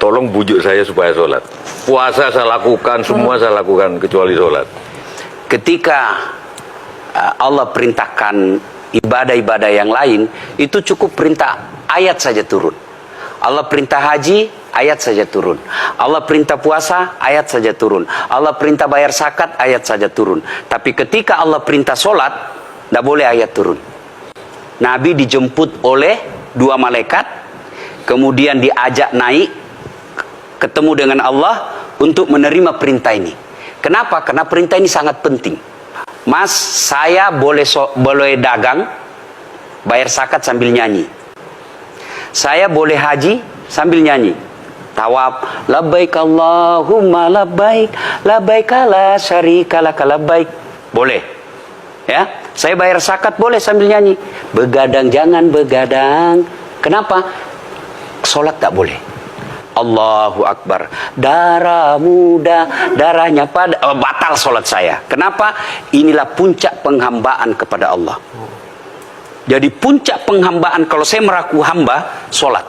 tolong bujuk saya supaya sholat. Puasa saya lakukan, semua saya lakukan kecuali sholat. Ketika Allah perintahkan ibadah-ibadah yang lain, itu cukup perintah ayat saja turun. Allah perintah haji, ayat saja turun. Allah perintah puasa, ayat saja turun. Allah perintah bayar zakat, ayat saja turun. Tapi ketika Allah perintah sholat, tidak boleh ayat turun. Nabi dijemput oleh 2 malaikat, kemudian diajak naik, ketemu dengan Allah untuk menerima perintah ini. Kenapa? Karena perintah ini sangat penting. Mas, saya boleh dagang, bayar zakat sambil nyanyi. Saya boleh haji sambil nyanyi. Tawaf, labbaik Allahumma labbaik, labbaik la syarika laka labbaik. Boleh. Ya, saya bayar zakat boleh sambil nyanyi. Begadang jangan begadang. Kenapa? Sholat tak boleh. Allahu Akbar. Darah muda, darahnya pada batal sholat saya. Kenapa? Inilah puncak penghambaan kepada Allah. Jadi puncak penghambaan kalau saya meraku hamba, sholat.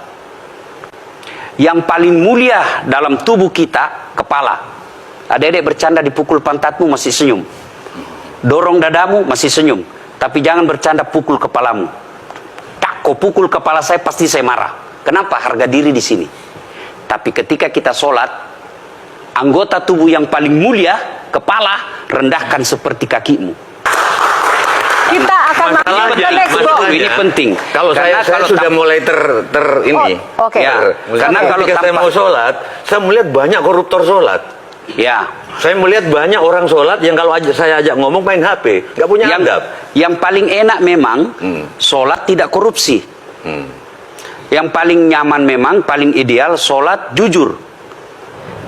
Yang paling mulia dalam tubuh kita, kepala. Adik-adik bercanda dipukul pantatmu masih senyum. Dorong dadamu masih senyum. Tapi jangan bercanda pukul kepalamu. Tak, kau pukul kepala saya pasti saya marah. Kenapa? Harga diri di sini. Tapi ketika kita sholat, anggota tubuh yang paling mulia, kepala, rendahkan seperti kakimu. Kita akan ini penting. Kalau saya sudah mulai ini. Oke. Ya, karena kalau ketika saya mau sholat, saya melihat banyak koruptor sholat. Ya. Saya melihat banyak orang sholat yang kalau saya ajak ngomong main HP, nggak punya adab. Yang paling enak memang sholat tidak korupsi. Yang paling nyaman memang, paling ideal sholat jujur.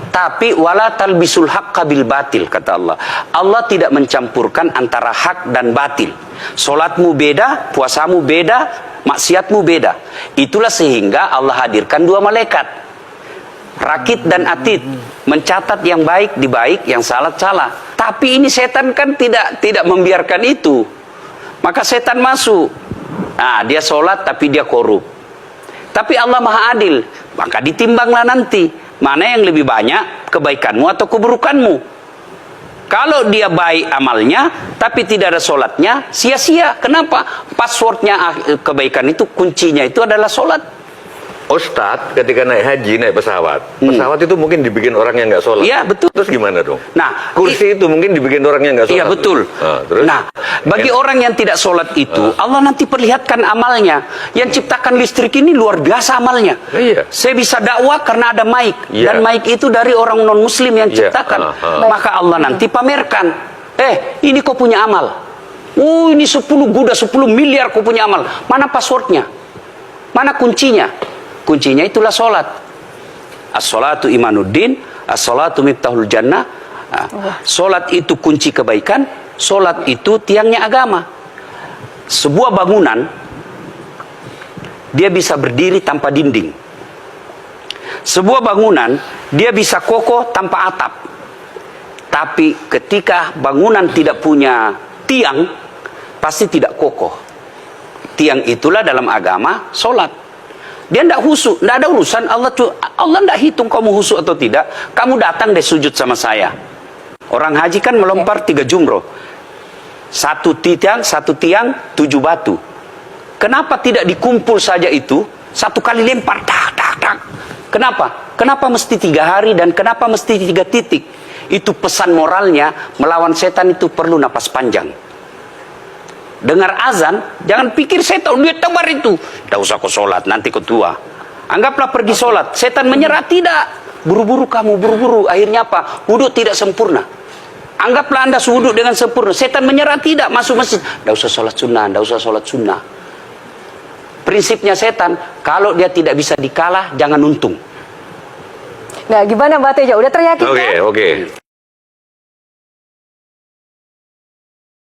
Tapi wala talbisul haqqa bil batil, kata Allah. Allah tidak mencampurkan antara hak dan batil. Sholatmu beda, puasamu beda, maksiatmu beda. Itulah sehingga Allah hadirkan 2 malaikat, Rakit dan Atid, mencatat yang baik di baik, yang salah salah. Tapi ini setan kan tidak membiarkan itu. Maka setan masuk. Nah, dia sholat tapi dia korup. Tapi Allah Maha Adil, maka ditimbanglah nanti mana yang lebih banyak, kebaikanmu atau keburukanmu. Kalau dia baik amalnya tapi tidak ada sholatnya, sia-sia. Kenapa? Passwordnya kebaikan itu, kuncinya itu adalah sholat. Ustadz ketika naik haji, naik pesawat, pesawat itu mungkin dibikin orang yang nggak sholat. Iya, betul. Terus gimana dong? Nah, kursi itu mungkin dibikin orang yang nggak sholat. Iya, betul. Terus? Nah, bagi orang yang tidak sholat itu, Allah nanti perlihatkan amalnya. Yang ciptakan listrik ini luar biasa amalnya. Iya. Saya bisa dakwah karena ada mic. Iya. Dan mic itu dari orang non-muslim yang ciptakan. Maka Allah nanti pamerkan. Ini kau punya amal. Ini 10 miliar kau punya amal. Mana passwordnya? Mana kuncinya? Kuncinya itulah sholat. As-sholatu imanuddin, as-sholatu miftahul jannah. Sholat itu kunci kebaikan, sholat itu tiangnya agama. Sebuah bangunan, dia bisa berdiri tanpa dinding. Sebuah bangunan, dia bisa kokoh tanpa atap. Tapi ketika bangunan tidak punya tiang, pasti tidak kokoh. Tiang itulah dalam agama sholat. Dia tidak husuk, tidak ada urusan. Allah tidak hitung kamu husuk atau tidak. Kamu datang deh sujud sama saya. Orang haji kan melempar 3 jumroh. 1 tiang, 7 batu. Kenapa tidak dikumpul saja itu? 1 kali lempar, tak. Kenapa? Kenapa mesti 3 hari dan kenapa mesti 3 titik? Itu pesan moralnya, melawan setan itu perlu napas panjang. Dengar azan, jangan pikir setan, dia tebar itu. Tidak usah kau sholat, nanti kau tua. Anggaplah pergi sholat. Setan menyerah, tidak. Buru-buru kamu, buru-buru. Akhirnya apa? Wudhu tidak sempurna. Anggaplah anda wudhu dengan sempurna. Setan menyerah, tidak. Masuk masjid. Tidak usah sholat sunnah, tidak usah sholat sunnah. Prinsipnya setan, kalau dia tidak bisa dikalah, jangan untung. Nah, gimana Mbak Teja? Udah teryakinkan? Oke.